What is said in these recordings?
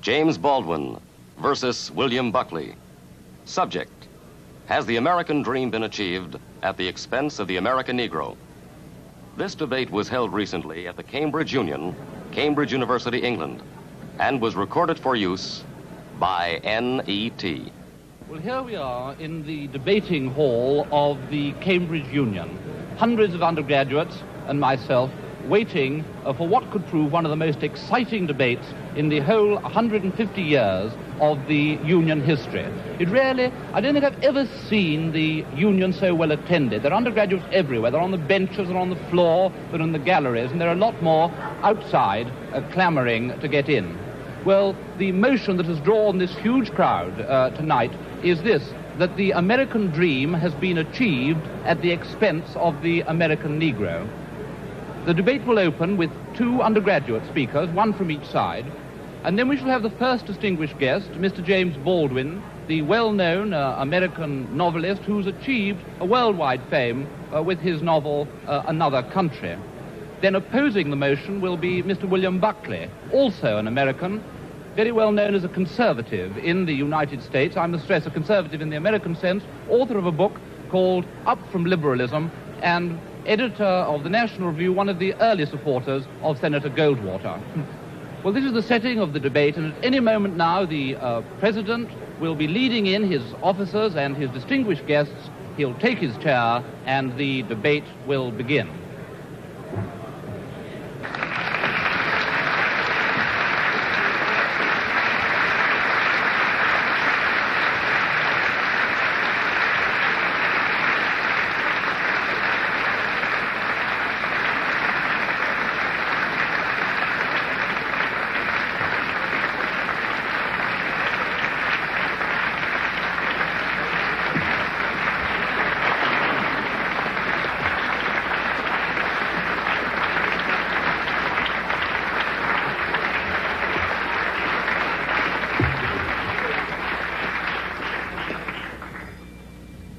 James Baldwin versus William Buckley. Subject: has the American dream been achieved at the expense of the American Negro? This debate was held recently at the Cambridge Union, Cambridge University, England, and was recorded for use by NET. Well, here we are in the debating hall of the Cambridge Union. Hundreds of undergraduates and myself waiting for what could prove one of the most exciting debates in the whole 150 years of the Union history. I don't think I've ever seen the Union so well attended. There are undergraduates everywhere. They're on the benches, they're on the floor, they're in the galleries, and there are a lot more outside clamoring to get in. Well, the motion that has drawn this huge crowd tonight is this: that the American dream has been achieved at the expense of the American Negro. The debate will open with two undergraduate speakers, one from each side, and then we shall have the first distinguished guest, Mr. James Baldwin, the well-known American novelist who's achieved a worldwide fame with his novel Another Country. Then opposing the motion will be Mr. William Buckley, also an American, very well known as a conservative in the United States. I must stress, a conservative in the American sense, author of a book called Up From Liberalism, and editor of the National Review, one of the early supporters of Senator Goldwater. Well, this is the setting of the debate, and at any moment now the President will be leading in his officers and his distinguished guests. He'll take his chair and the debate will begin.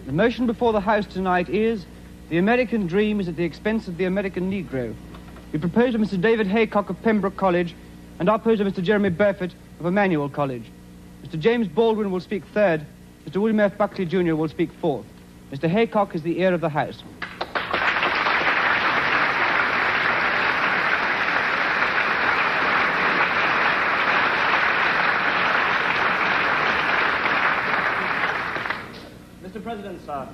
The motion before the House tonight is, the American dream is at the expense of the American Negro. We propose to Mr. David Haycock of Pembroke College, and I oppose to Mr. Jeremy Burford of Emmanuel College. Mr. James Baldwin will speak third. Mr. William F. Buckley Jr. will speak fourth. Mr. Haycock is the ear of the House. Mr. President, sir,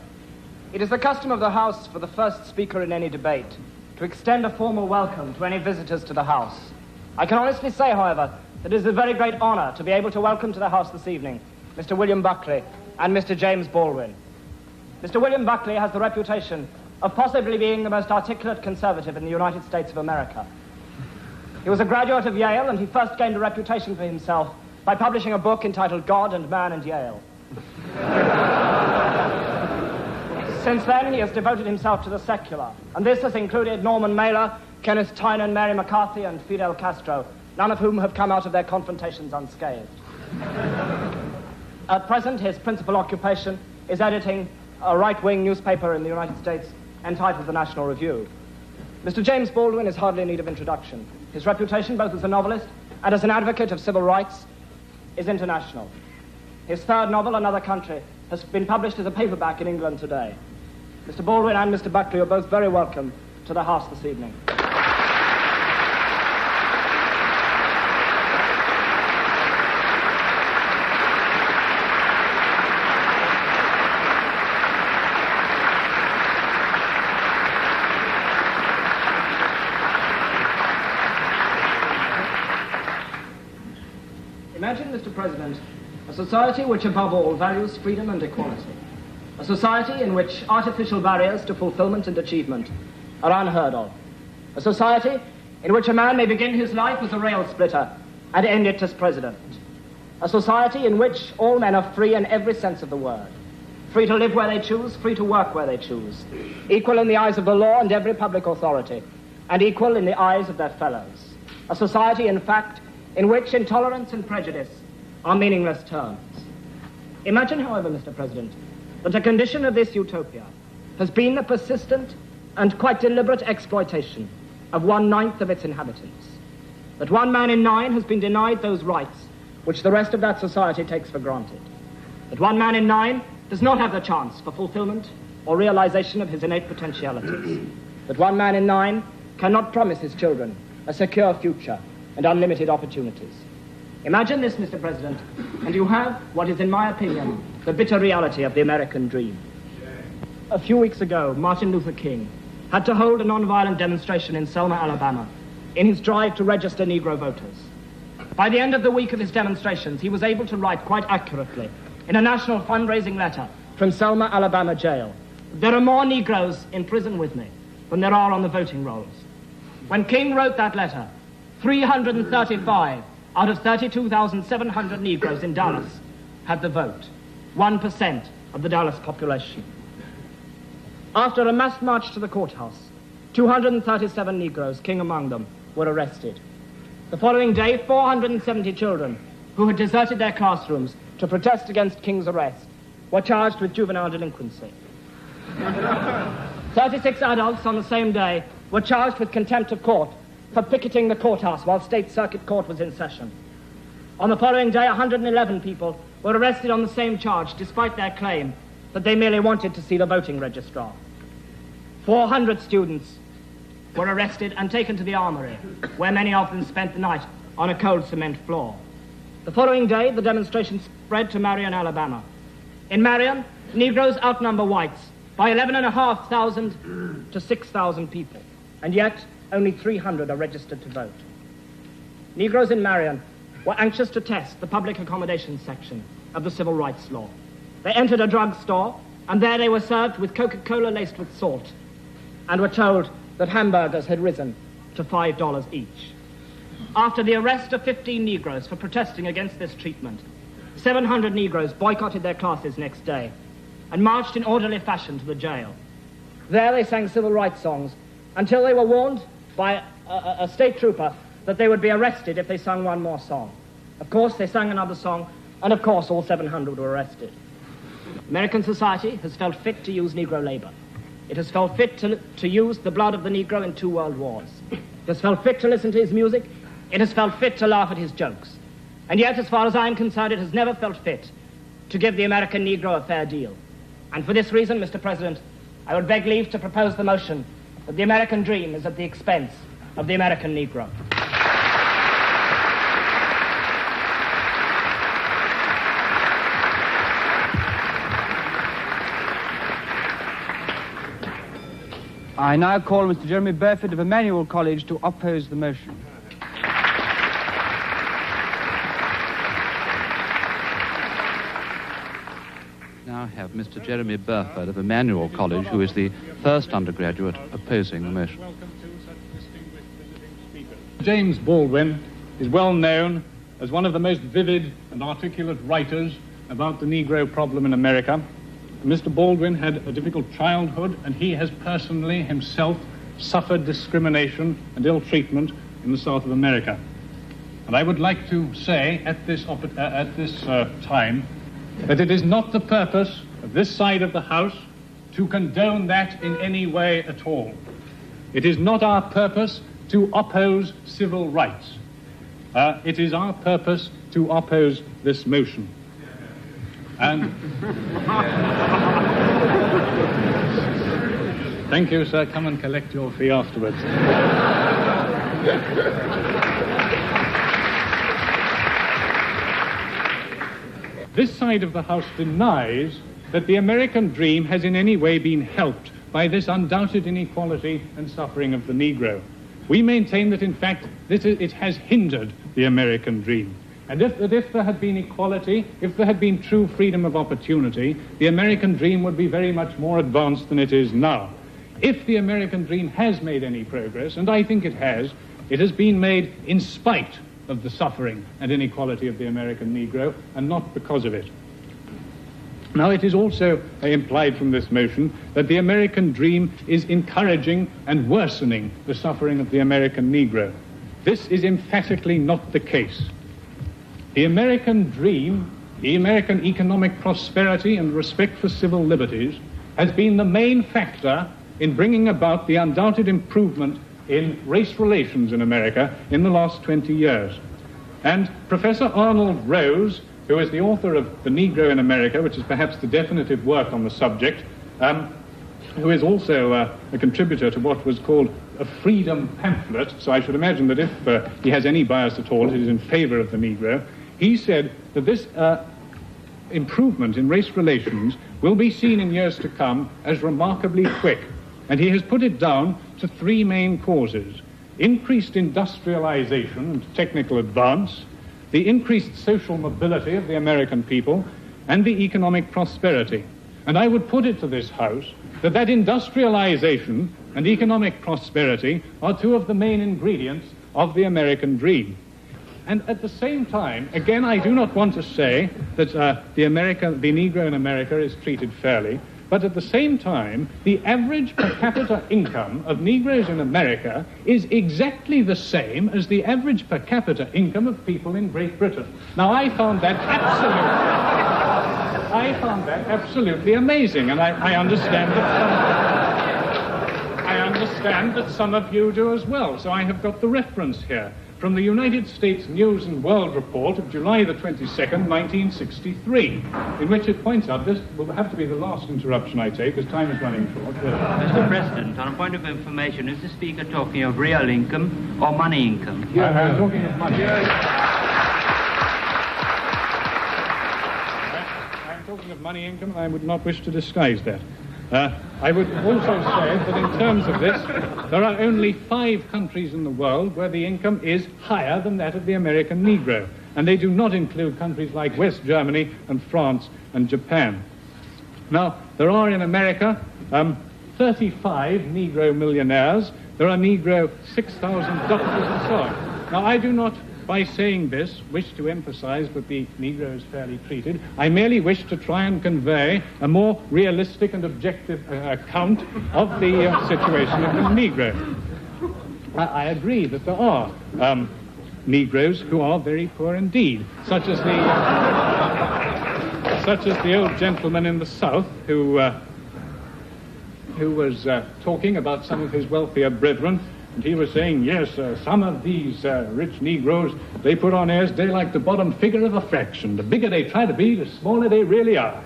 it is the custom of the House for the first speaker in any debate to extend a formal welcome to any visitors to the House. I can honestly say, however, that it is a very great honor to be able to welcome to the House this evening Mr. William Buckley and Mr. James Baldwin. Mr. William Buckley has the reputation of possibly being the most articulate conservative in the United States of America. He was a graduate of Yale, and he first gained a reputation for himself by publishing a book entitled God and Man and Yale. Since then, he has devoted himself to the secular, and this has included Norman Mailer, Kenneth Tynan, Mary McCarthy, and Fidel Castro, none of whom have come out of their confrontations unscathed. At present, his principal occupation is editing a right-wing newspaper in the United States entitled The National Review. Mr. James Baldwin is hardly in need of introduction. His reputation, both as a novelist and as an advocate of civil rights, is international. His third novel, Another Country, has been published as a paperback in England today. Mr. Baldwin and Mr. Buckley are both very welcome to the House this evening. Imagine, Mr. President, a society which above all values freedom and equality. A society in which artificial barriers to fulfillment and achievement are unheard of. A society in which a man may begin his life as a rail splitter and end it as president. A society in which all men are free in every sense of the word. Free to live where they choose, free to work where they choose. Equal in the eyes of the law and every public authority, and equal in the eyes of their fellows. A society, in fact, in which intolerance and prejudice are meaningless terms. Imagine, however, Mr. President, that a condition of this utopia has been the persistent and quite deliberate exploitation of 1/9 of its inhabitants. That 1 man in 9 has been denied those rights which the rest of that society takes for granted. That 1 man in 9 does not have the chance for fulfillment or realization of his innate potentialities. That 1 man in 9 cannot promise his children a secure future and unlimited opportunities. Imagine this, Mr. President, and you have what is, in my opinion, the bitter reality of the American dream. A few weeks ago, Martin Luther King had to hold a nonviolent demonstration in Selma, Alabama, in his drive to register Negro voters. By the end of the week of his demonstrations, he was able to write quite accurately in a national fundraising letter from Selma, Alabama jail, "There are more Negroes in prison with me than there are on the voting rolls." When King wrote that letter, 335 out of 32,700 Negroes in Dallas had the vote, 1% of the Dallas population. After a mass march to the courthouse, 237 Negroes, King among them, were arrested. The following day, 470 children who had deserted their classrooms to protest against King's arrest were charged with juvenile delinquency. 36 adults on the same day were charged with contempt of court for picketing the courthouse while State Circuit Court was in session. On the following day, 111 people were arrested on the same charge, despite their claim that they merely wanted to see the voting registrar. 400 students were arrested and taken to the armory, where many of them spent the night on a cold cement floor. The following day, the demonstration spread to Marion, Alabama. In Marion, Negroes outnumber whites by 11,500 to 6,000 people, and yet only 300 are registered to vote. Negroes in Marion were anxious to test the public accommodation section of the civil rights law. They entered a drugstore, and there they were served with Coca-Cola laced with salt, and were told that hamburgers had risen to $5 each. After the arrest of 15 Negroes for protesting against this treatment, 700 Negroes boycotted their classes next day and marched in orderly fashion to the jail. There they sang civil rights songs until they were warned by a state trooper that they would be arrested if they sung one more song. Of course, they sang another song, and of course all 700 were arrested. American society has felt fit to use Negro labor. It has felt fit to use the blood of the Negro in 2 world wars. It has felt fit to listen to his music. It has felt fit to laugh at his jokes. And yet, as far as I am concerned, it has never felt fit to give the American Negro a fair deal. And for this reason, Mr. President, I would beg leave to propose the motion that the American dream is at the expense of the American Negro. I now call Mr. Jeremy Burford of Emmanuel College to oppose the motion. Now have Mr. Jeremy Burford of Emmanuel College, who is the first undergraduate opposing the motion. James Baldwin is well known as one of the most vivid and articulate writers about the Negro problem in America. Mr. Baldwin had a difficult childhood, and he has personally himself suffered discrimination and ill treatment in the South of America. And I would like to say at this time that it is not the purpose of this side of the House to condone that in any way at all. It is not our purpose to oppose civil rights. It is our purpose to oppose this motion. And thank you, sir. Come and collect your fee afterwards. This side of the House denies that the American dream has in any way been helped by this undoubted inequality and suffering of the Negro. We maintain that, in fact, it has hindered the American dream. And if there had been equality, if there had been true freedom of opportunity, the American dream would be very much more advanced than it is now. If the American dream has made any progress, and I think it has been made in spite of the suffering and inequality of the American Negro, and not because of it. Now, it is also implied from this motion that the American dream is encouraging and worsening the suffering of the American Negro. This is emphatically not the case. The American dream, the American economic prosperity and respect for civil liberties, has been the main factor in bringing about the undoubted improvement in race relations in America in the last 20 years. And Professor Arnold Rose, who is the author of The Negro in America, which is perhaps the definitive work on the subject, who is also a contributor to what was called a freedom pamphlet, so I should imagine that if he has any bias at all, it is in favor of the Negro. He said that this improvement in race relations will be seen in years to come as remarkably quick. And he has put it down to three main causes: increased industrialization and technical advance, the increased social mobility of the American people, and the economic prosperity. And I would put it to this House that industrialization and economic prosperity are two of the main ingredients of the American dream. And at the same time, again, I do not want to say that the Negro in America is treated fairly, but at the same time, the average per capita income of Negroes in America is exactly the same as the average per capita income of people in Great Britain. Now, I found that absolutely amazing, and I understand that some of you do as well. So I have got the reference here from the United States News and World Report of July the 22nd, 1963, in which it points out, this will have to be the last interruption I take, as time is running short. Mr. President, on a point of information, is the Speaker talking of real income or money income? Yeah, I'm talking of money. I'm talking of money income, and I would not wish to disguise that. I would also say that in terms of this, there are only 5 countries in the world where the income is higher than that of the American Negro, and they do not include countries like West Germany and France and Japan. Now, there are in America 35 Negro millionaires. There are Negro 6,000 doctors and so on. Now, I do not, by saying this, wish to emphasize that the Negro is fairly treated. I merely wish to try and convey a more realistic and objective account of the situation of the Negro. I agree that there are Negroes who are very poor indeed, such as the old gentleman in the South who was talking about some of his wealthier brethren. And he was saying, yes, some of these rich Negroes, they put on airs, they like the bottom figure of a fraction. The bigger they try to be, the smaller they really are.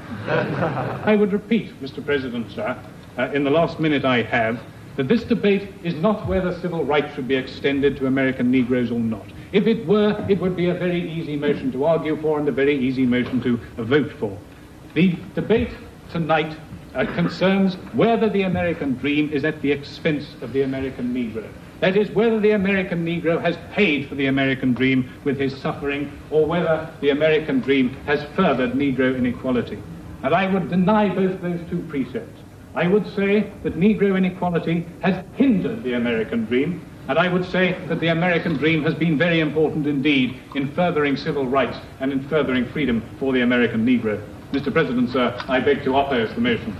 I would repeat, Mr. President, sir, in the last minute I have, that this debate is not whether civil rights should be extended to American Negroes or not. If it were, it would be a very easy motion to argue for and a very easy motion to vote for. The debate tonight concerns whether the American dream is at the expense of the American Negro. That is, whether the American Negro has paid for the American dream with his suffering, or whether the American dream has furthered Negro inequality. And I would deny both those two precepts. I would say that Negro inequality has hindered the American dream, and I would say that the American dream has been very important indeed in furthering civil rights and in furthering freedom for the American Negro. Mr. President, sir, I beg to oppose the motion.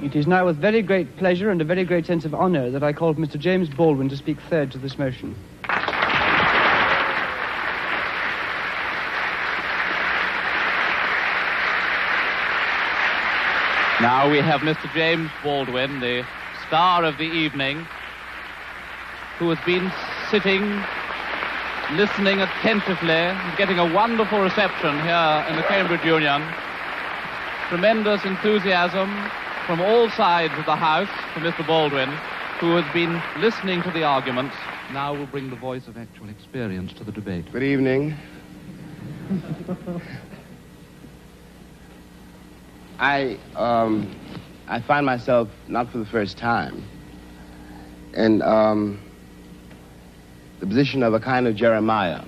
It is now with very great pleasure and a very great sense of honor that I call Mr. James Baldwin to speak third to this motion. Now we have Mr. James Baldwin, the star of the evening, who has been sitting, listening attentively, and getting a wonderful reception here in the Cambridge Union. Tremendous enthusiasm from all sides of the House for Mr. Baldwin, who has been listening to the arguments. Now will bring the voice of actual experience to the debate. Good evening. I find myself, not for the first time, in the position of a kind of Jeremiah.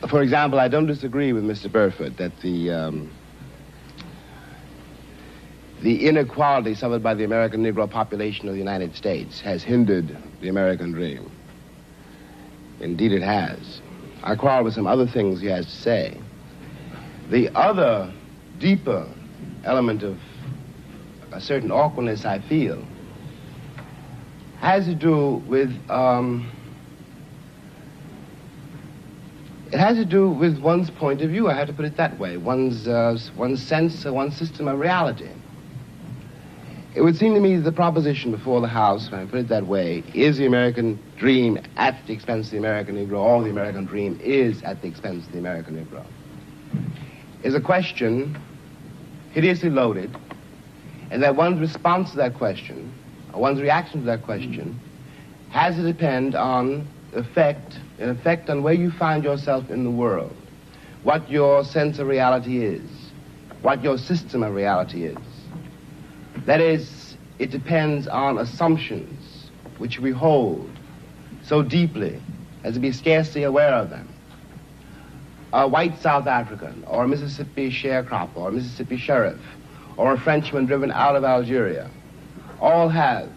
For example, I don't disagree with Mr. Burford that the inequality suffered by the American Negro population of the United States has hindered the American dream. Indeed it has. I quarrel with some other things he has to say. The other, deeper element of a certain awkwardness I feel has to do with It has to do with one's point of view. I have to put it that way. One's sense, one's system of reality. It would seem to me that the proposition before the House, if I put it that way, is the American dream at the expense of the American Negro, or the American dream is at the expense of the American Negro, is a question hideously loaded, and that one's response to that question, or one's reaction to that question, has to depend on an effect on where you find yourself in the world, what your sense of reality is, what your system of reality is. That is, it depends on assumptions which we hold so deeply as to be scarcely aware of them. A white South African, or a Mississippi sharecropper, or a Mississippi sheriff, or a Frenchman driven out of Algeria, all have,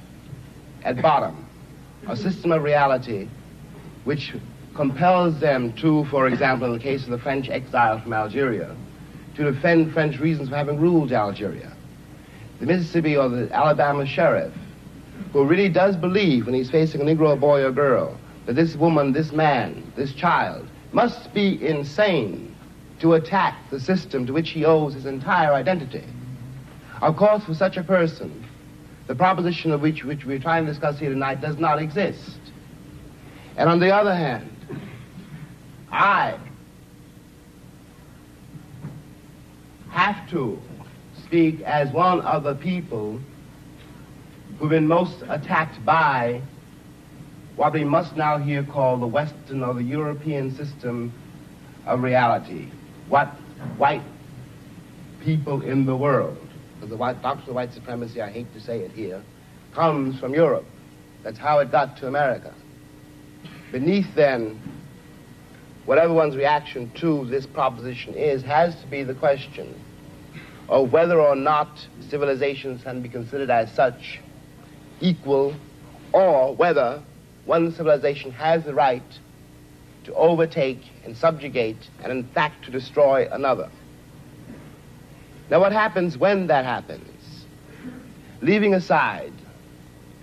at bottom, a system of reality which compels them to, for example, in the case of the French exile from Algeria, to defend French reasons for having ruled Algeria. The Mississippi or the Alabama sheriff, who really does believe when he's facing a Negro boy or girl that this woman, this man, this child must be insane to attack the system to which he owes his entire identity. Of course, for such a person, the proposition of which we're trying to discuss here tonight does not exist. And on the other hand, I have to speak as one of the people who've been most attacked by what we must now here call the Western or the European system of reality. What white people in the world, because the doctrine of white supremacy, I hate to say it here, comes from Europe. That's how it got to America. Beneath, then, whatever one's reaction to this proposition is, has to be the question of whether or not civilizations can be considered as such equal, or whether one civilization has the right to overtake and subjugate and in fact to destroy another. Now what happens when that happens? Leaving aside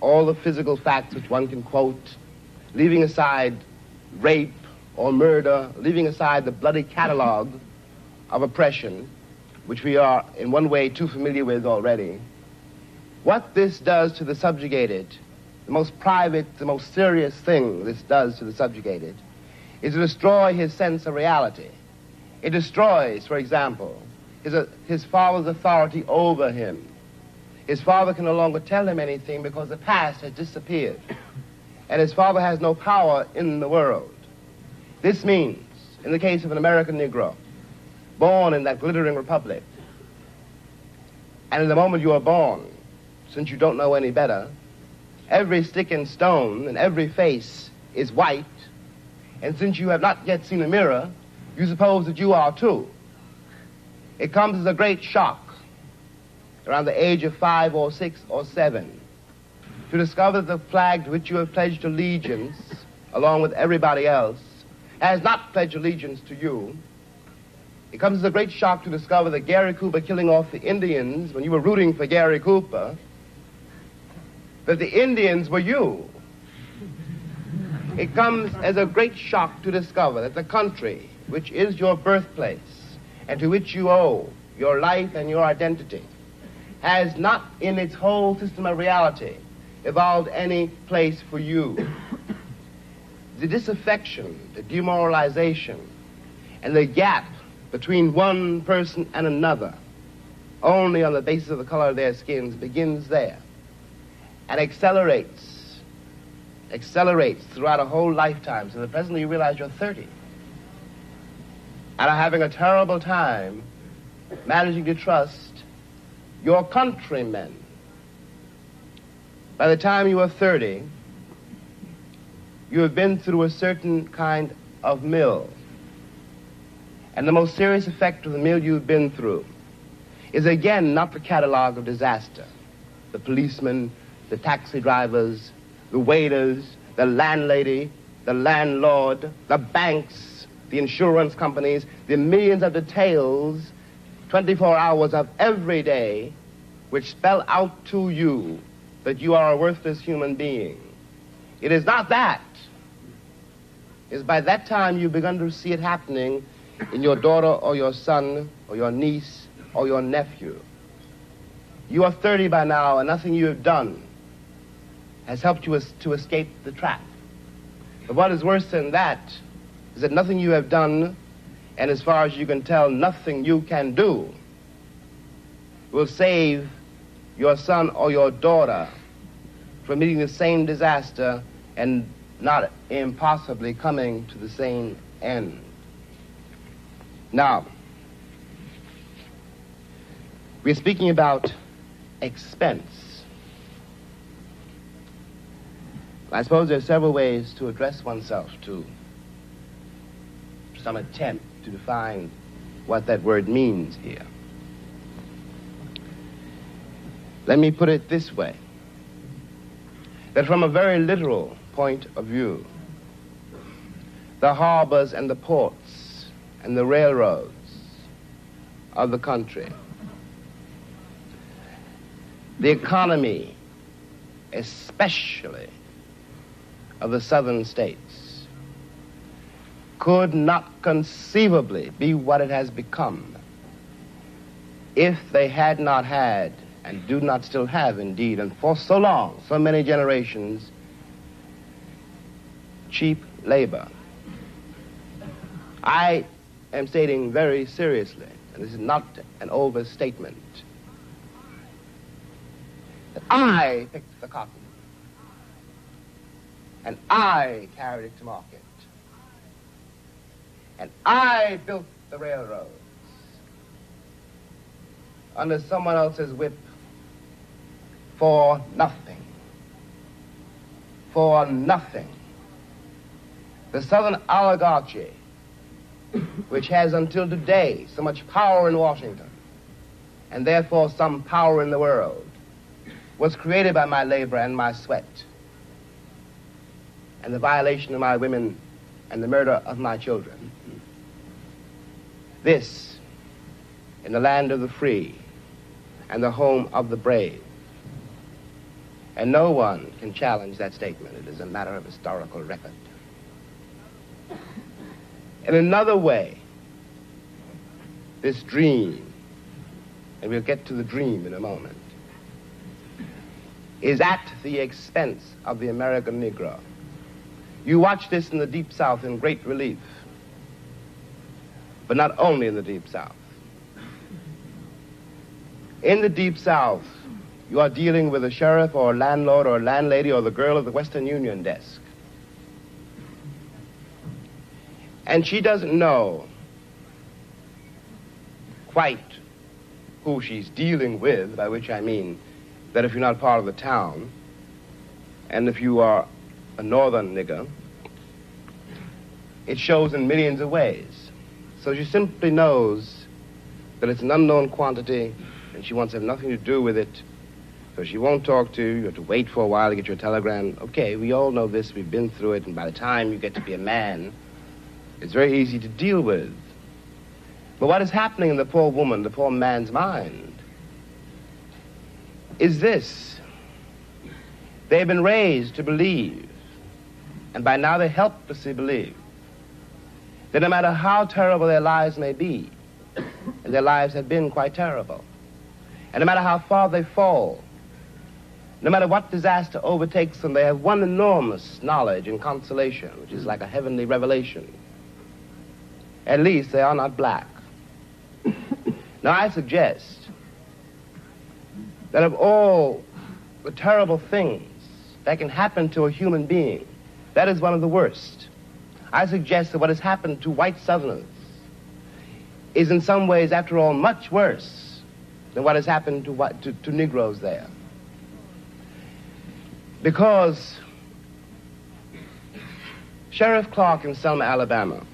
all the physical facts which one can quote, leaving aside rape or murder, leaving aside the bloody catalog of oppression, which we are in one way too familiar with already, what this does to the subjugated, the most private, the most serious thing this does to the subjugated, is to destroy his sense of reality. It destroys, for example, his father's authority over him. His father can no longer tell him anything because the past has disappeared, and his father has no power in the world. This means, in the case of an American Negro, born in that glittering republic, and in the moment you are born, since you don't know any better, every stick and stone and every face is white, and since you have not yet seen a mirror, you suppose that you are too. It comes as a great shock around the age of 5 or 6 or 7 to discover that the flag to which you have pledged allegiance, along with everybody else, has not pledged allegiance to you. It comes as a great shock to discover that Gary Cooper killing off the Indians when you were rooting for Gary Cooper, that the Indians were you. It comes as a great shock to discover that the country, which is your birthplace, and to which you owe your life and your identity, has not in its whole system of reality evolved any place for you. The disaffection, the demoralization, and the gap between one person and another, only on the basis of the color of their skins, begins there and accelerates throughout a whole lifetime, so that presently you realize you're 30 and are having a terrible time managing to trust your countrymen. By the time you are 30, you have been through a certain kind of mill. And the most serious effect of the mill you've been through is again not the catalog of disaster. The policemen, the taxi drivers, the waiters, the landlady, the landlord, the banks, the insurance companies, the millions of details, 24 hours of every day, which spell out to you that you are a worthless human being. It is not that. is by that time you've begun to see it happening in your daughter or your son or your niece or your nephew. You are 30 by now, and nothing you have done has helped you to escape the trap. But what is worse than that is that nothing you have done, and as far as you can tell, nothing you can do, will save your son or your daughter from meeting the same disaster and not impossibly coming to the same end. Now, we're speaking about expense. I suppose there are several ways to address oneself to some attempt to define what that word means here. Let me put it this way, that from a very literal point of view, the harbors and the ports and the railroads of the country, the economy, especially of the southern states, could not conceivably be what it has become if they had not had, and do not still have indeed, and for so long, so many generations, cheap labor. I am stating very seriously, and this is not an overstatement, that I picked the cotton, and I carried it to market, and I built the railroads under someone else's whip for nothing. For nothing. The Southern oligarchy, which has until today so much power in Washington, and therefore some power in the world, was created by my labor and my sweat, and the violation of my women and the murder of my children. This, in the land of the free and the home of the brave. And no one can challenge that statement. It is a matter of historical record. In another way, this dream, and we'll get to the dream in a moment, is at the expense of the American Negro. You watch this in the Deep South in great relief, but not only in the Deep South. In the Deep South, you are dealing with a sheriff or a landlord or a landlady or the girl at the Western Union desk. And she doesn't know quite who she's dealing with, by which I mean that if you're not part of the town, and if you are a northern nigger, it shows in millions of ways. So she simply knows that it's an unknown quantity, and she wants to have nothing to do with it. So she won't talk to you. You have to wait for a while to get your telegram. Okay, we all know this. We've been through it. And by the time you get to be a man, it's very easy to deal with. But what is happening in the poor woman, the poor man's mind, is this. They've been raised to believe, and by now they helplessly believe, that no matter how terrible their lives may be, and their lives have been quite terrible, and no matter how far they fall, no matter what disaster overtakes them, they have one enormous knowledge and consolation, which is like a heavenly revelation. At least they are not black. Now I suggest that of all the terrible things that can happen to a human being, that is one of the worst. I suggest that what has happened to white Southerners is in some ways, after all, much worse than what has happened to Negroes there. Because Sheriff Clark in Selma, Alabama,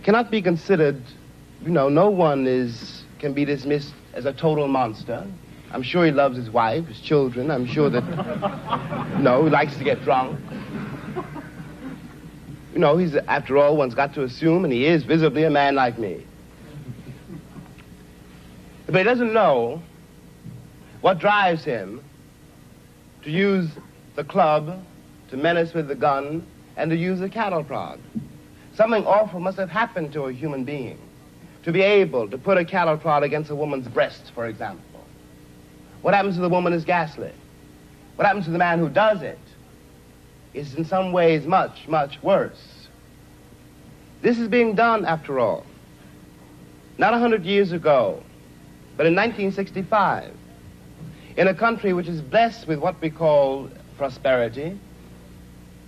cannot be considered, no one can be dismissed as a total monster. I'm sure he loves his wife, his children. I'm sure that, he likes to get drunk. He's, after all, one's got to assume, and he is visibly a man like me. But he doesn't know what drives him to use the club to menace with the gun, and to use a cattle prod. Something awful must have happened to a human being to be able to put a cattle prod against a woman's breast, for example. What happens to the woman is ghastly. What happens to the man who does it is in some ways much, much worse. This is being done, after all, not 100 years ago, but in 1965, in a country which is blessed with what we call prosperity,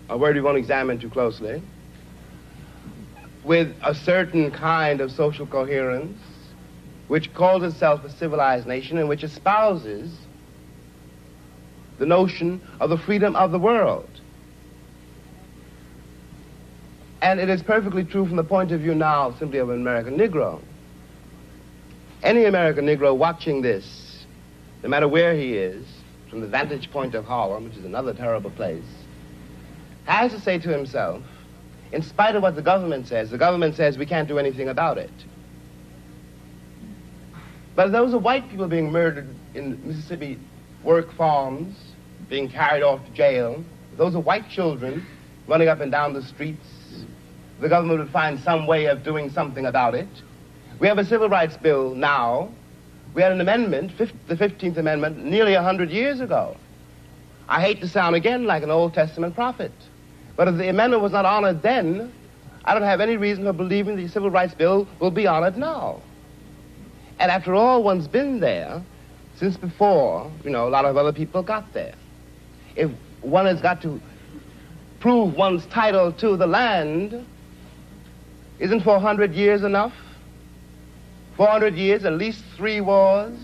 a word we won't examine too closely, with a certain kind of social coherence, which calls itself a civilized nation and which espouses the notion of the freedom of the world. And it is perfectly true from the point of view now simply of an American Negro. Any American Negro watching this, no matter where he is, from the vantage point of Harlem, which is another terrible place, has to say to himself, in spite of what the government says we can't do anything about it. But those are white people being murdered in Mississippi work farms, being carried off to jail. Those are white children running up and down the streets. The government would find some way of doing something about it. We have a civil rights bill now. We had an amendment, the 15th Amendment, nearly 100 years ago. I hate to sound again like an Old Testament prophet, but if the amendment was not honored then, I don't have any reason for believing the civil rights bill will be honored now. And after all, one's been there since before, a lot of other people got there. If one has got to prove one's title to the land, isn't 400 years enough? 400 years, at least 3 wars.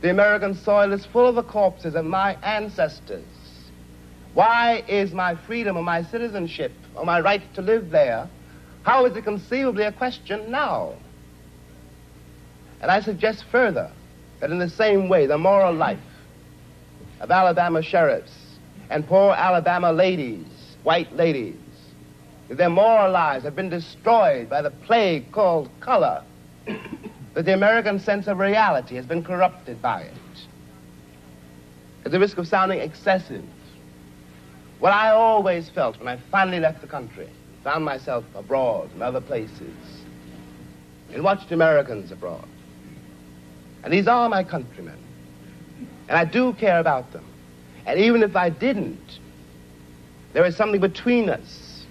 The American soil is full of the corpses of my ancestors. Why is my freedom or my citizenship or my right to live there, how is it conceivably a question now? And I suggest further that in the same way, the moral life of Alabama sheriffs and poor Alabama ladies, white ladies, their moral lives have been destroyed by the plague called color, that the American sense of reality has been corrupted by it. At the risk of sounding excessive, what I always felt when I finally left the country, found myself abroad in other places, and watched Americans abroad. And these are my countrymen, and I do care about them. And even if I didn't, there is something between us.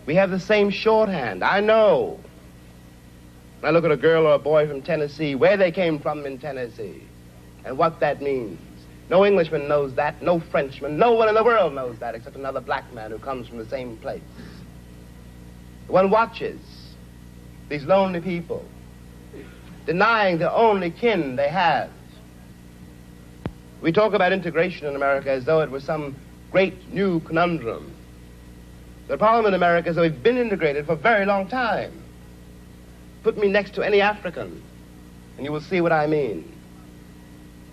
We have the same shorthand. I know, when I look at a girl or a boy from Tennessee, where they came from in Tennessee, and what that means. No Englishman knows that, no Frenchman, no one in the world knows that except another black man who comes from the same place. One watches these lonely people denying the only kin they have. We talk about integration in America as though it was some great new conundrum. The problem in America is that we've been integrated for a very long time. Put me next to any African, and you will see what I mean.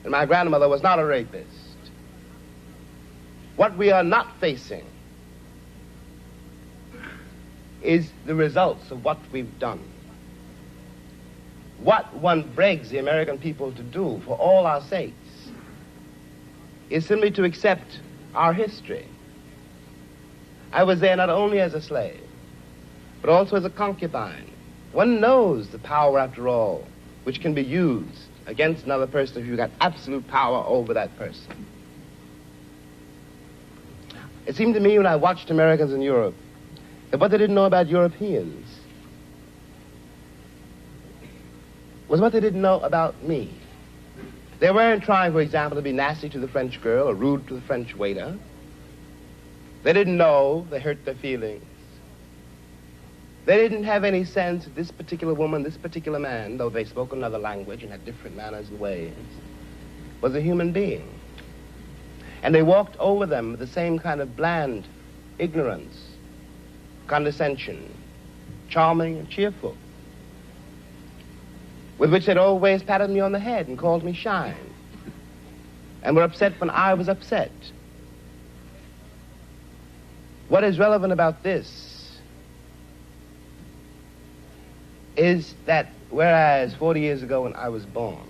And my grandmother was not a rapist. What we are not facing is the results of what we've done. What one begs the American people to do for all our sakes is simply to accept our history. I was there not only as a slave, but also as a concubine. One knows the power, after all, which can be used against another person if you've got absolute power over that person. It seemed to me when I watched Americans in Europe that what they didn't know about Europeans was what they didn't know about me. They weren't trying, for example, to be nasty to the French girl or rude to the French waiter. They didn't know they hurt their feelings. They didn't have any sense that this particular woman, this particular man, though they spoke another language and had different manners and ways, was a human being. And they walked over them with the same kind of bland ignorance, condescension, charming and cheerful, with which they'd always patted me on the head and called me shine, and were upset when I was upset. What is relevant about this is that whereas 40 years ago when I was born,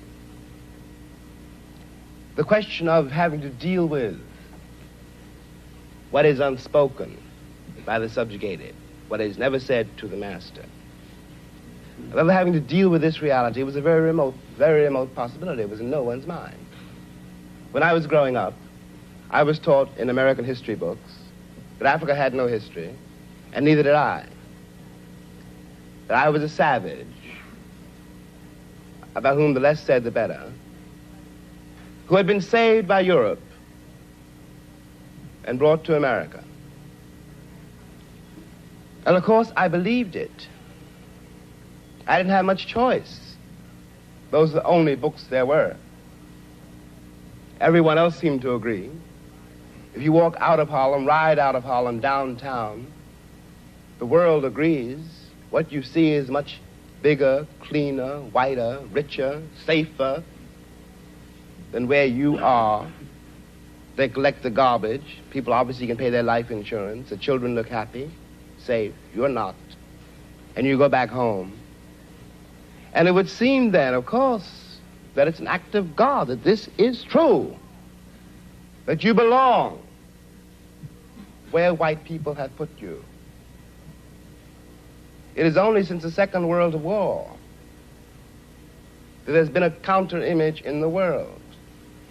the question of having to deal with what is unspoken by the subjugated, what is never said to the master. However, having to deal with this reality was a very remote possibility. It was in no one's mind. When I was growing up, I was taught in American history books that Africa had no history, and neither did I. That I was a savage, about whom the less said the better, who had been saved by Europe and brought to America. And of course, I believed it. I didn't have much choice. Those are the only books there were. Everyone else seemed to agree. If you walk out of Harlem, ride out of Harlem, downtown, the world agrees. What you see is much bigger, cleaner, whiter, richer, safer than where you are. They collect the garbage. People obviously can pay their life insurance. The children look happy, safe. You're not. And you go back home. And it would seem then, of course, that it's an act of God, that this is true, that you belong where white people have put you. It is only since the Second World War that there's been a counter-image in the world.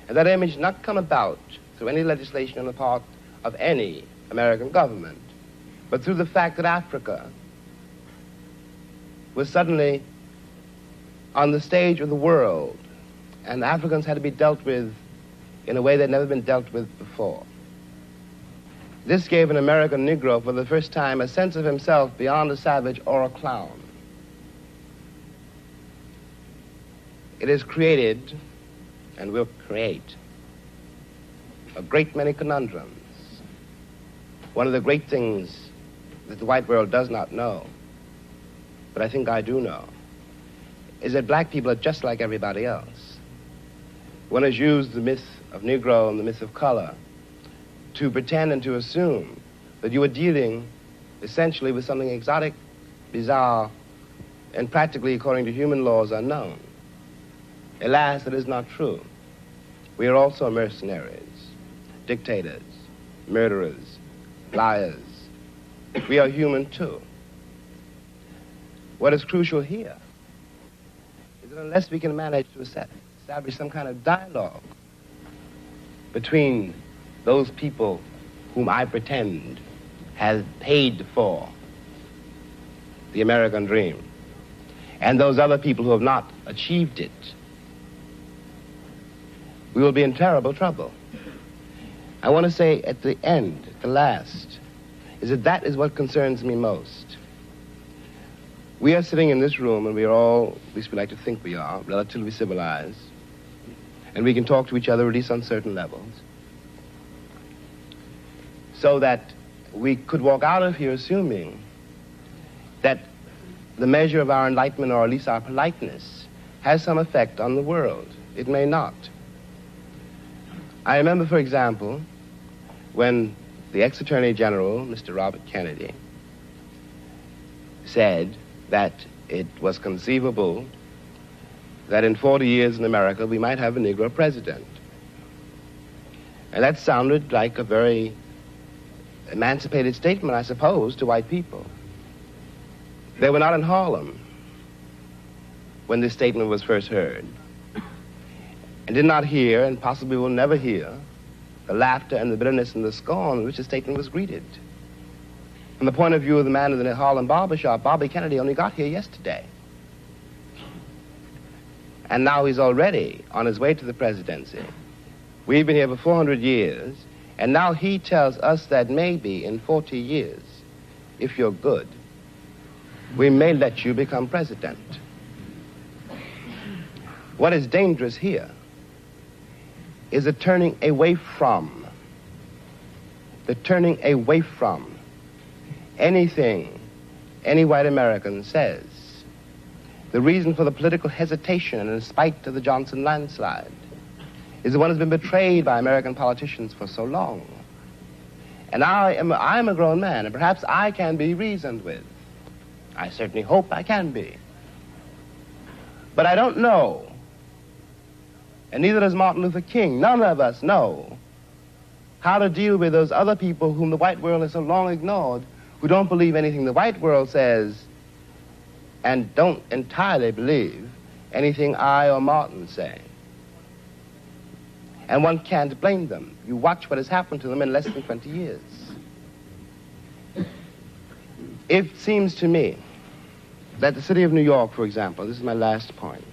And that image not come about through any legislation on the part of any American government, but through the fact that Africa was suddenly on the stage of the world, and Africans had to be dealt with in a way that had never been dealt with before. This gave an American Negro for the first time a sense of himself beyond a savage or a clown. It has created, and will create, a great many conundrums. One of the great things that the white world does not know, but I think I do know, is that black people are just like everybody else. One has used the myth of Negro and the myth of color to pretend and to assume that you are dealing essentially with something exotic, bizarre, and practically, according to human laws, unknown. Alas, that is not true. We are also mercenaries, dictators, murderers, liars. We are human too. What is crucial here is that unless we can manage to establish some kind of dialogue between those people whom I pretend have paid for the American dream and those other people who have not achieved it, we will be in terrible trouble. I want to say at the end, at the last, is that that is what concerns me most. We are sitting in this room, and we are all, at least we like to think we are, relatively civilized, and we can talk to each other at least on certain levels, so that we could walk out of here assuming that the measure of our enlightenment, or at least our politeness, has some effect on the world. It may not. I remember, for example, when the ex-Attorney General, Mr. Robert Kennedy, said that it was conceivable that in 40 years in America we might have a Negro president. And that sounded like a very emancipated statement, I suppose, to white people. They were not in Harlem when this statement was first heard, and did not hear, and possibly will never hear, the laughter and the bitterness and the scorn with which the statement was greeted. From the point of view of the man in the Harlem barbershop, Bobby Kennedy only got here yesterday. And now he's already on his way to the presidency. We've been here for 400 years, and now he tells us that maybe in 40 years, if you're good, we may let you become president. What is dangerous here is the turning away from anything any white American says. The reason for the political hesitation in spite of the Johnson landslide is the one has been betrayed by American politicians for so long. And I am a grown man, and perhaps I can be reasoned with. I certainly hope I can be. But I don't know, and neither does Martin Luther King. None of us know how to deal with those other people whom the white world has so long ignored, who don't believe anything the white world says and don't entirely believe anything I or Martin say. And one can't blame them. You watch what has happened to them in less than 20 years. It seems to me that the city of New York, for example, this is my last point,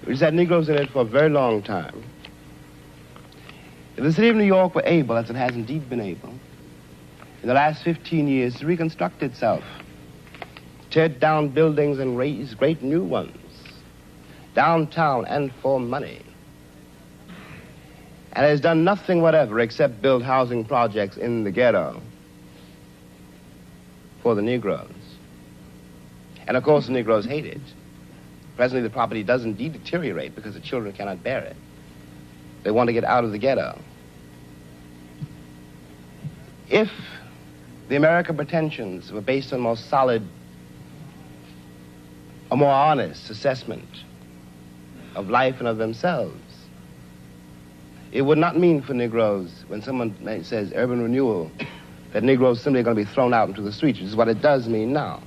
which had Negroes in it for a very long time. If the city of New York were able, as it has indeed been able, in the last 15 years to reconstruct itself, tear down buildings and raise great new ones, downtown and for money, and has done nothing whatever except build housing projects in the ghetto for the Negroes. And of course the Negroes hate it. Presently the property does indeed deteriorate because the children cannot bear it. They want to get out of the ghetto. If the American pretensions were based on more solid, a more honest assessment of life and of themselves, it would not mean for Negroes, when someone says urban renewal, that Negroes simply are going to be thrown out into the streets, which is what it does mean now.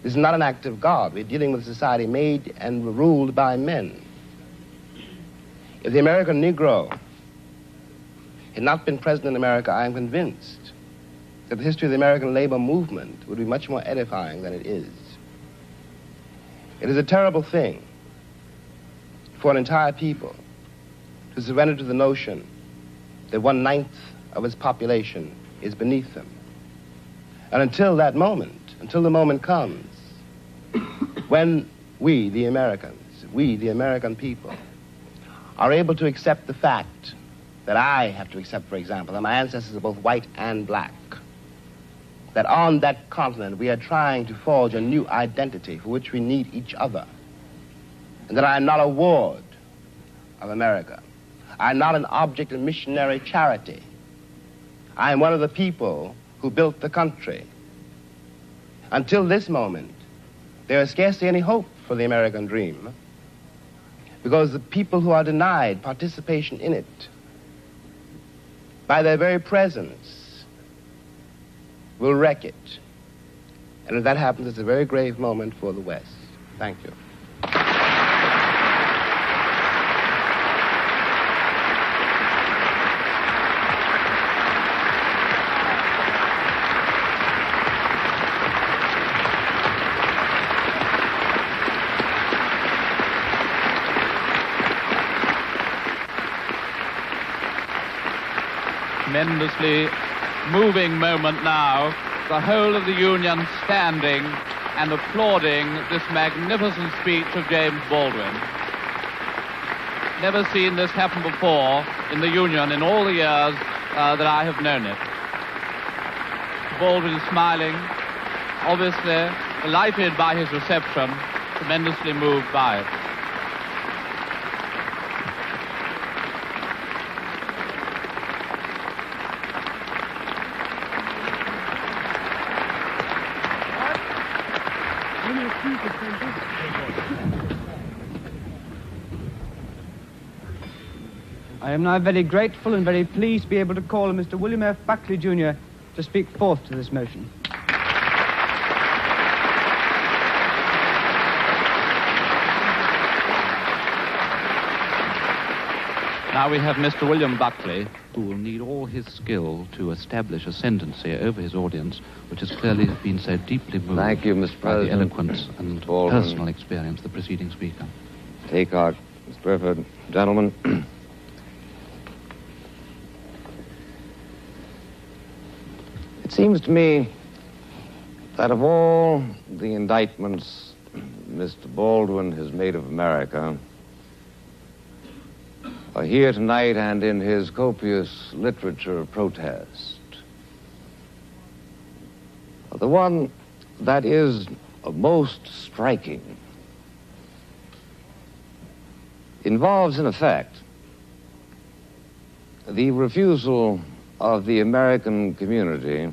This is not an act of God. We're dealing with a society made and ruled by men. If the American Negro had not been present in America, I am convinced that the history of the American labor movement would be much more edifying than it is. It is a terrible thing for an entire people to surrender to the notion that 1/9 of its population is beneath them. And until that moment, until the moment comes when we, the Americans, we, the American people, are able to accept the fact that I have to accept, for example, that my ancestors are both white and black, that on that continent we are trying to forge a new identity for which we need each other, and that I am not a ward of America. I am not an object of missionary charity. I am one of the people who built the country. Until this moment, there is scarcely any hope for the American dream, because the people who are denied participation in it, by their very presence, will wreck it. And if that happens, it's a very grave moment for the West. Thank you. Tremendously moving moment now, the whole of the Union standing and applauding this magnificent speech of James Baldwin. Never seen this happen before in the Union in all the years that I have known it. Baldwin smiling, obviously delighted by his reception, tremendously moved by it. I am now very grateful and very pleased to be able to call on Mr. William F. Buckley Jr. to speak forth to this motion. Now we have Mr. William Buckley, who will need all his skill to establish a ascendancy over his audience, which has clearly been so deeply moved. Thank you, Mr. by the President. eloquence and Baldwin. personal experience of the preceding speaker. Take heart, Mr. Burford. Gentlemen. It seems to me that of all the indictments Mr. Baldwin has made of America, here tonight and in his copious literature of protest, the one that is most striking involves, in effect, the refusal of the American community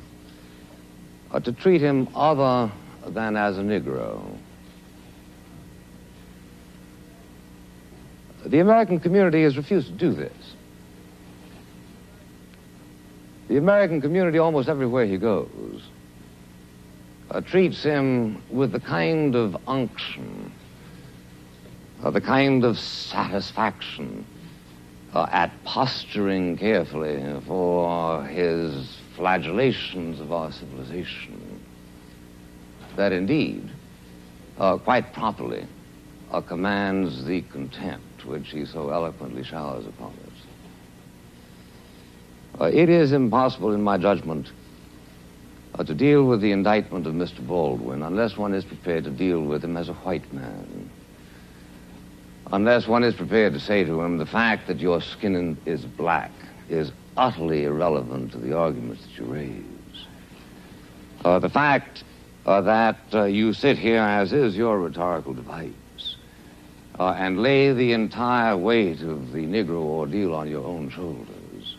to treat him other than as a Negro. The American community has refused to do this. The American community, almost everywhere he goes, treats him with the kind of unction, the kind of satisfaction at posturing carefully for his flagellations of our civilization, that indeed, quite properly, commands the contempt which he so eloquently showers upon us. It is impossible, in my judgment, to deal with the indictment of Mr. Baldwin unless one is prepared to deal with him as a white man. Unless one is prepared to say to him, the fact that your skin is black is utterly irrelevant to the arguments that you raise. The fact that you sit here, as is your rhetorical device, and lay the entire weight of the Negro ordeal on your own shoulders,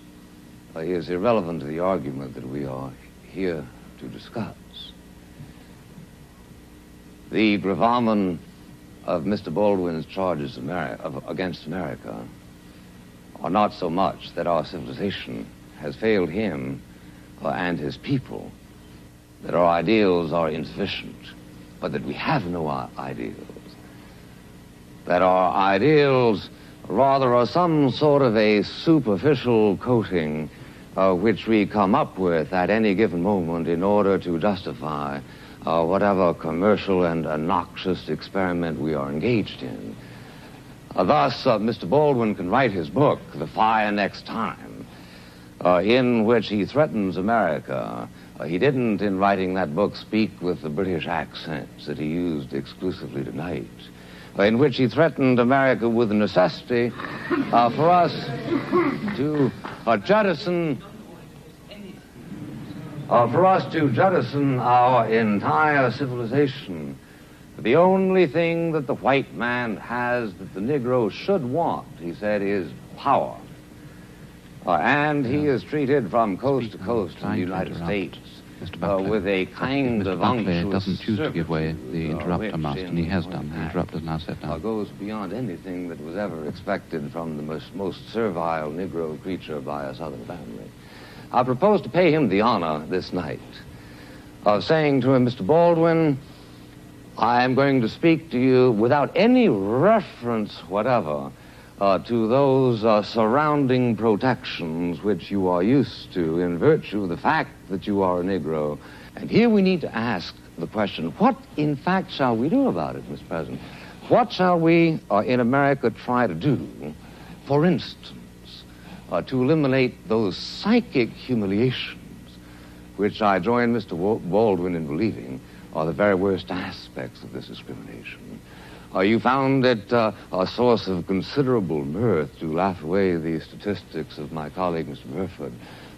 is irrelevant to the argument that we are here to discuss. The gravamen of Mr. Baldwin's charges against America are not so much that our civilization has failed him and his people, that our ideals are insufficient, but that we have no ideals. That our ideals rather are some sort of a superficial coating which we come up with at any given moment in order to justify whatever commercial and noxious experiment we are engaged in. Thus, Mr. Baldwin can write his book, The Fire Next Time, in which he threatens America. He didn't, in writing that book, speak with the British accents that he used exclusively tonight, in which he threatened America with the necessity for us to jettison our entire civilization. The only thing that the white man has that the Negro should want, he said, is power. And he is treated from coast to coast in the United States with a kind of unctuous doesn't choose to give way. The interrupter must, and he has done. The interrupter now said down. Goes beyond anything that was ever expected from the most servile Negro creature by a Southern family. I propose to pay him the honor this night of saying to him, Mr. Baldwin, I am going to speak to you without any reference whatever to those surrounding protections which you are used to in virtue of the fact that you are a Negro. And here we need to ask the question, what in fact shall we do about it, Mr. President? What shall we in America try to do, for instance, to eliminate those psychic humiliations which I join Mr. Baldwin in believing are the very worst aspects of this discrimination? You found it a source of considerable mirth to laugh away the statistics of my colleague, Mr. Burford.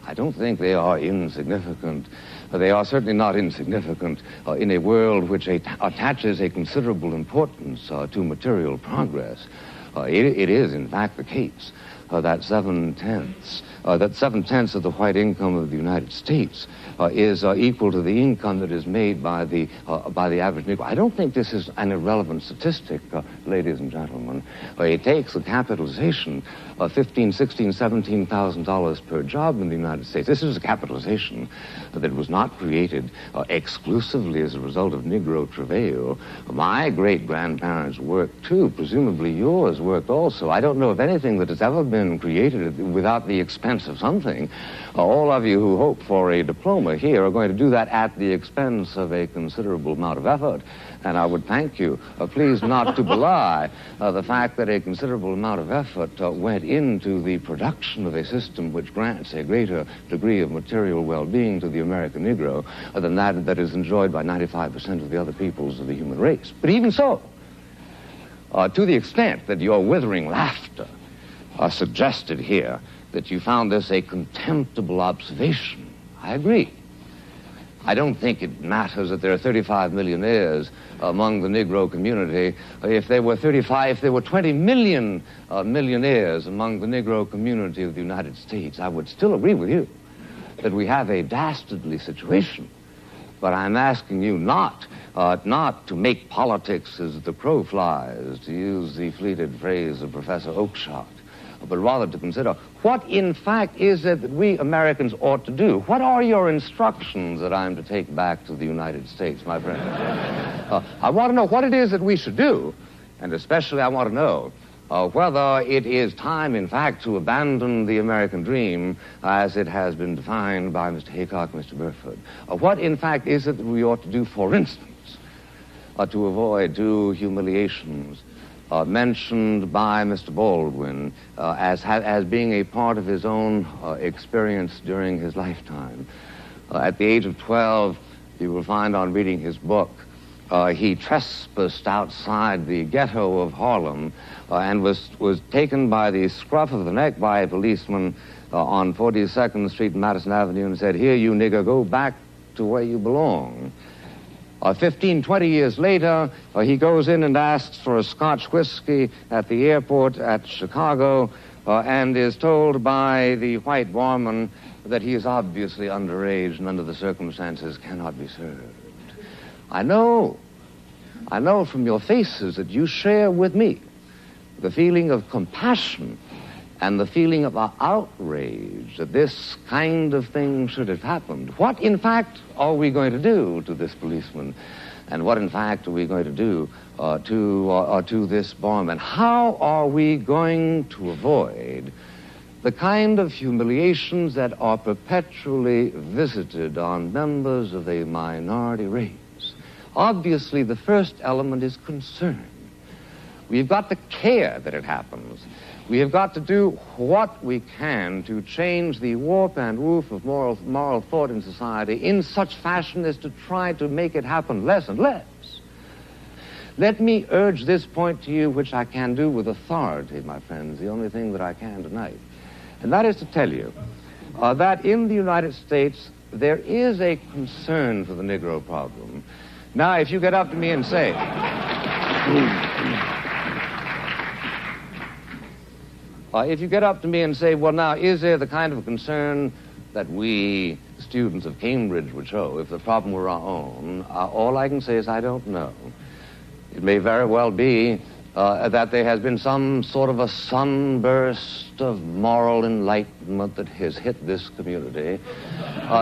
I don't think they are insignificant. They are certainly not insignificant in a world which attaches a considerable importance to material progress. It is, in fact, the case that 7/10 of the white income of the United States is equal to the income that is made by the average Negro. I don't think this is an irrelevant statistic, ladies and gentlemen. It takes a capitalization of $15,000, $16,000, $17,000 per job in the United States. This is a capitalization that was not created exclusively as a result of Negro travail. My great-grandparents worked too. Presumably yours worked also. I don't know of anything that has ever been created without the expense of something. All of you who hope for a diploma here are going to do that at the expense of a considerable amount of effort. And I would thank you, please not to belie the fact that a considerable amount of effort went into the production of a system which grants a greater degree of material well-being to the American Negro than that is enjoyed by 95% of the other peoples of the human race. But even so, to the extent that your withering laughter suggested here that you found this a contemptible observation, I agree. I don't think it matters that there are 35 millionaires among the Negro community. If there were 20 million millionaires among the Negro community of the United States, I would still agree with you that we have a dastardly situation. But I'm asking you not not to make politics as the crow flies, to use the fleeted phrase of Professor Oakeshott, but rather to consider what, in fact, is it that we Americans ought to do? What are your instructions that I'm to take back to the United States, my friend? I want to know what it is that we should do, and especially I want to know whether it is time, in fact, to abandon the American dream as it has been defined by Mr. Haycock and Mr. Burford. What, in fact, is it that we ought to do, for instance, to avoid two humiliations mentioned by Mr. Baldwin as being a part of his own experience during his lifetime. At the age of 12, you will find on reading his book, he trespassed outside the ghetto of Harlem and was taken by the scruff of the neck by a policeman on 42nd Street and Madison Avenue and said, "Here, you nigger, go back to where you belong." 15, 20 years later, he goes in and asks for a Scotch whiskey at the airport at Chicago and is told by the white barman that he is obviously underage and under the circumstances cannot be served. I know from your faces that you share with me the feeling of compassion and the feeling of outrage that this kind of thing should have happened. What, in fact, are we going to do to this policeman? And what, in fact, are we going to do to this barman? How are we going to avoid the kind of humiliations that are perpetually visited on members of a minority race? Obviously, the first element is concern. We've got to care that it happens. We have got to do what we can to change the warp and woof of moral thought in society in such fashion as to try to make it happen less and less. Let me urge this point to you, which I can do with authority, my friends, the only thing that I can tonight. And that is to tell you that in the United States, there is a concern for the Negro problem. Now, if you get up to me and say... if you get up to me and say, well, now, is there the kind of concern that we, students of Cambridge, would show if the problem were our own? All I can say is I don't know. It may very well be that there has been some sort of a sunburst of moral enlightenment that has hit this community,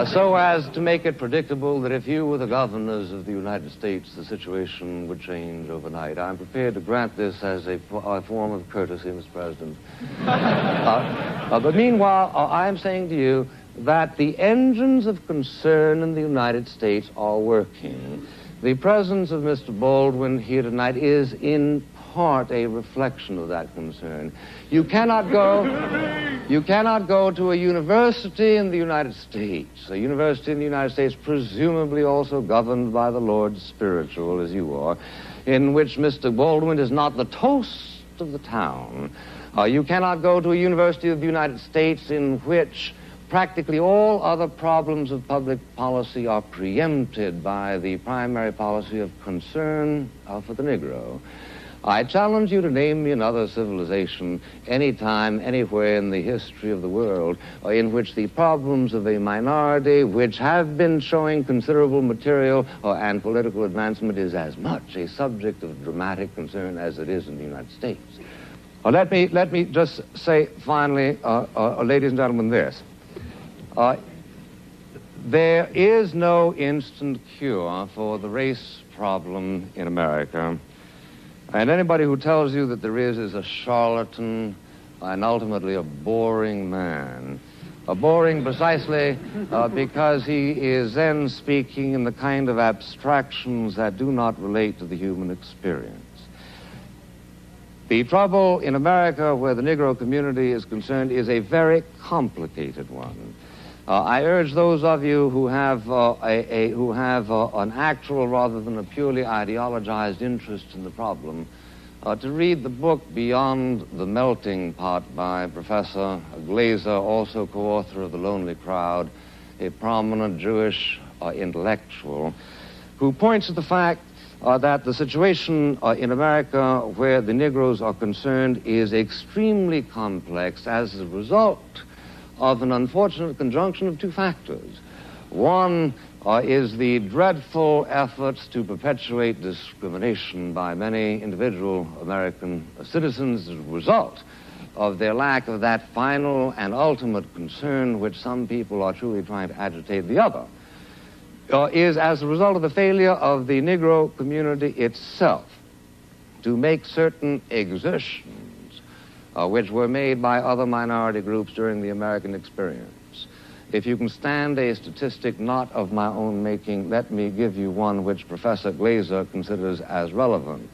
so as to make it predictable that if you were the governors of the United States, the situation would change overnight. I'm prepared to grant this as a form of courtesy, Mr. President. But meanwhile, I am saying to you that the engines of concern in the United States are working. The presence of Mr. Baldwin here tonight is in part a reflection of that concern. You cannot go to a university in the United States, a university in the United States presumably also governed by the Lord Spiritual, as you are, in which Mr. Baldwin is not the toast of the town. You cannot go to a university of the United States in which practically all other problems of public policy are preempted by the primary policy of concern for the Negro. I challenge you to name me another civilization anytime, anywhere in the history of the world in which the problems of a minority, which have been showing considerable material and political advancement, is as much a subject of dramatic concern as it is in the United States. Let me just say finally, ladies and gentlemen, this. There is no instant cure for the race problem in America. And anybody who tells you that there is a charlatan and ultimately a boring man. Boring precisely because he is then speaking in the kind of abstractions that do not relate to the human experience. The trouble in America where the Negro community is concerned is a very complicated one. I urge those of you who have an actual rather than a purely ideologized interest in the problem to read the book Beyond the Melting Pot by Professor Glaser, also co-author of The Lonely Crowd, a prominent Jewish intellectual, who points to the fact that the situation in America where the Negroes are concerned is extremely complex as a result of an unfortunate conjunction of two factors. One, is the dreadful efforts to perpetuate discrimination by many individual American citizens as a result of their lack of that final and ultimate concern which some people are truly trying to agitate the other, is as a result of the failure of the Negro community itself to make certain exertions which were made by other minority groups during the American experience. If you can stand a statistic not of my own making, let me give you one which Professor Glaser considers as relevant.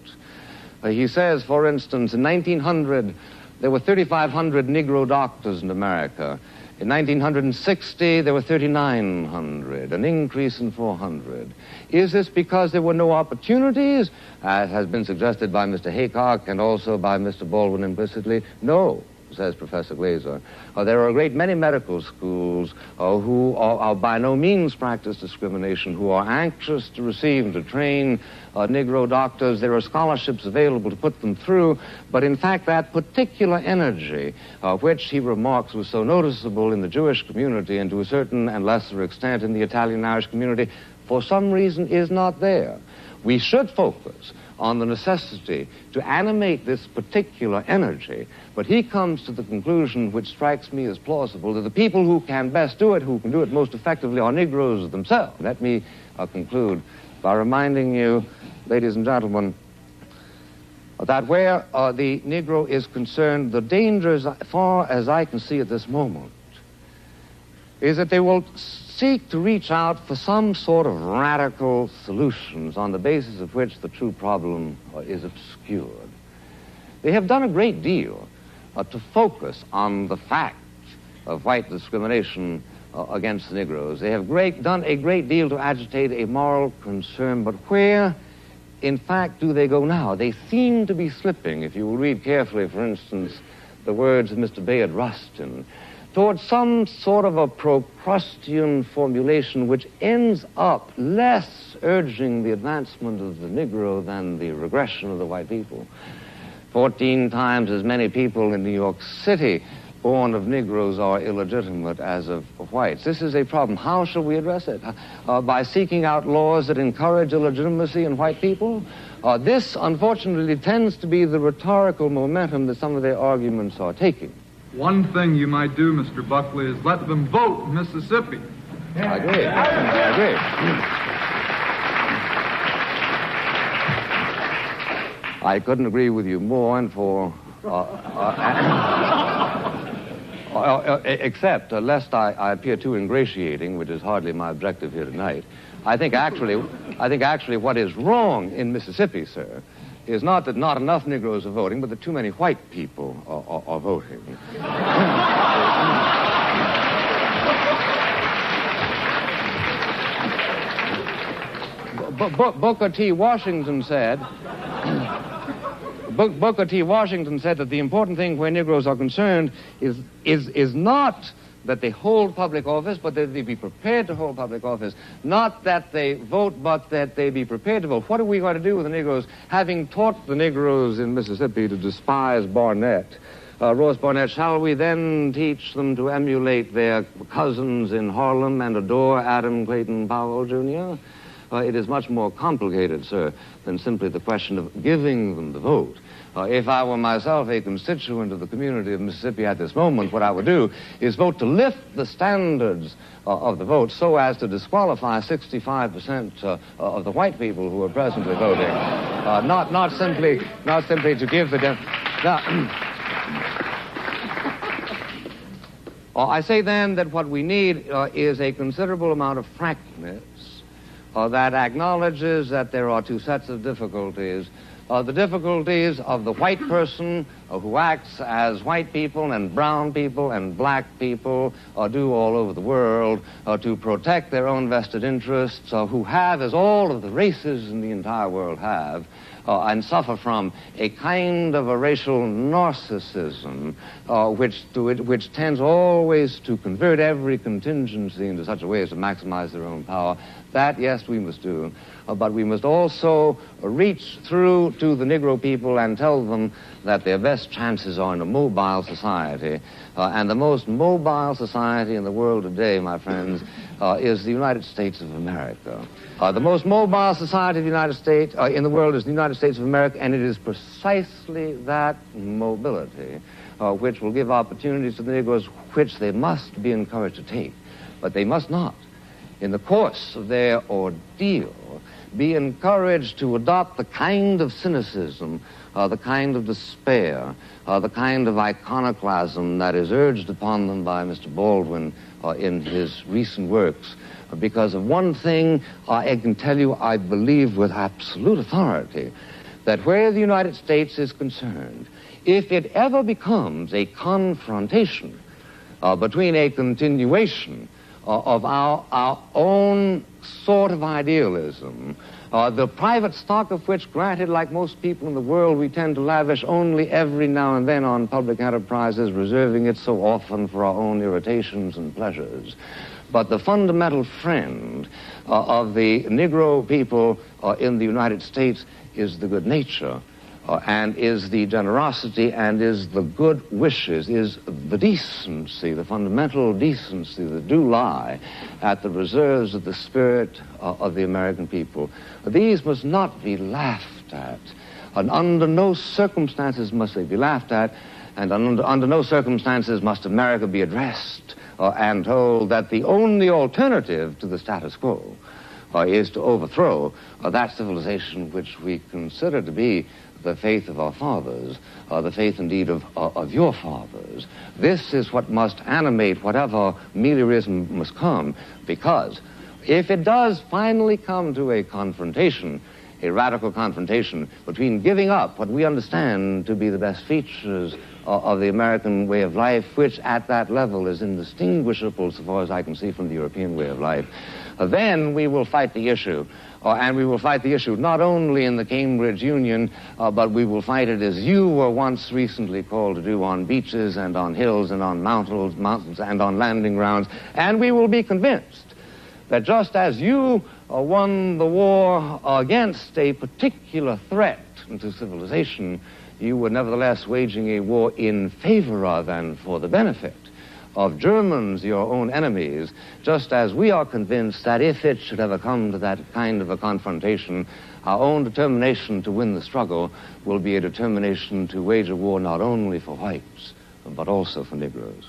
He says, for instance, in 1900, there were 3,500 Negro doctors in America. In 1960, there were 3,900, an increase in 400. Is this because there were no opportunities, as has been suggested by Mr. Haycock and also by Mr. Baldwin implicitly? No, says Professor Glaser. There are a great many medical schools who are by no means practice discrimination, who are anxious to receive and to train Negro doctors. There are scholarships available to put them through, but in fact that particular energy, which he remarks was so noticeable in the Jewish community and to a certain and lesser extent in the Italian-Irish community, for some reason is not there. We should focus on the necessity to animate this particular energy, but he comes to the conclusion, which strikes me as plausible, that the people who can best do it, who can do it most effectively, are Negroes themselves. Let me conclude by reminding you, ladies and gentlemen, that where the Negro is concerned, the danger, as far as I can see at this moment, is that they will seek to reach out for some sort of radical solutions on the basis of which the true problem is obscured. They have done a great deal to focus on the fact of white discrimination against the Negroes. They have done a great deal to agitate a moral concern, but where, in fact, do they go now? They seem to be slipping, if you will read carefully, for instance, the words of Mr. Bayard Rustin, towards some sort of a Procrustean formulation which ends up less urging the advancement of the Negro than the regression of the white people. 14 times as many people in New York City born of Negroes are illegitimate as of whites. This is a problem. How shall we address it? By seeking out laws that encourage illegitimacy in white people? This, unfortunately, tends to be the rhetorical momentum that some of their arguments are taking. One thing you might do, Mr. Buckley, is let them vote in Mississippi. I agree. I agree. I couldn't agree with you more, and for except lest I appear too ingratiating, which is hardly my objective here tonight. I think actually what is wrong in Mississippi, sir, is not that not enough Negroes are voting, but that too many white people are voting. Booker T. Washington said that the important thing where Negroes are concerned is not that they hold public office, but that they be prepared to hold public office. Not that they vote, but that they be prepared to vote. What are we going to do with the Negroes, having taught the Negroes in Mississippi to despise Barnett, Ross Barnett? Shall we then teach them to emulate their cousins in Harlem and adore Adam Clayton Powell, Jr.? It is much more complicated, sir, than simply the question of giving them the vote. If I were myself a constituent of the community of Mississippi at this moment, what I would do is vote to lift the standards of the vote so as to disqualify 65% of the white people who are presently voting. Not simply to give the... I say then that what we need is a considerable amount of frankness that acknowledges that there are two sets of difficulties. The difficulties of the white person who acts as white people and brown people and black people do all over the world to protect their own vested interests, who have, as all of the races in the entire world have, and suffer from a kind of a racial narcissism which tends always to convert every contingency into such a way as to maximize their own power. That, yes, we must do. But we must also reach through to the Negro people and tell them that their best chances are in a mobile society. And the most mobile society in the world today, my friends, is the United States of America. The most mobile society of the United States, in the world is the United States of America, and it is precisely that mobility which will give opportunities to the Negroes which they must be encouraged to take. But they must not, in the course of their ordeal, be encouraged to adopt the kind of cynicism, the kind of despair, the kind of iconoclasm that is urged upon them by Mr. Baldwin in his recent works. Because of one thing, I can tell you, I believe with absolute authority, that where the United States is concerned, if it ever becomes a confrontation between a continuation of our own sort of idealism, the private stock of which, granted, like most people in the world, we tend to lavish only every now and then on public enterprises, reserving it so often for our own irritations and pleasures. But the fundamental friend of the Negro people in the United States is the good nature, and is the generosity, and is the good wishes, is the decency, the fundamental decency that do lie at the reserves of the spirit of the American people. These must not be laughed at, and under no circumstances must they be laughed at, and under no circumstances must America be addressed and told that the only alternative to the status quo is to overthrow that civilization which we consider to be the faith of our fathers, the faith indeed of your fathers. This is what must animate whatever meliorism must come, because if it does finally come to a confrontation, a radical confrontation between giving up what we understand to be the best features of the American way of life, which at that level is indistinguishable, so far as I can see, from the European way of life, then we will fight the issue. And we will fight the issue not only in the Cambridge Union, but we will fight it as you were once recently called to do, on beaches and on hills and on mountains and on landing grounds. And we will be convinced that just as you won the war against a particular threat to civilization, you were nevertheless waging a war in favor of and for the benefit of Germans, your own enemies, just as we are convinced that if it should ever come to that kind of a confrontation, our own determination to win the struggle will be a determination to wage a war not only for whites, but also for Negroes.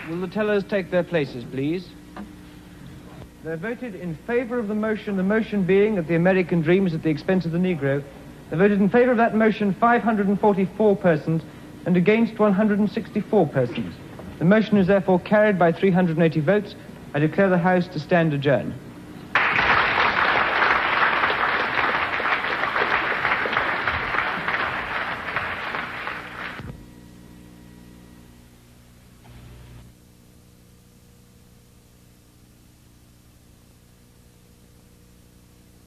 Will the tellers take their places, please? They voted in favor of the motion being that the American dream is at the expense of the Negro. They voted in favor of that motion 544 persons and against 164 persons. The motion is therefore carried by 380 votes. I declare the House to stand adjourned.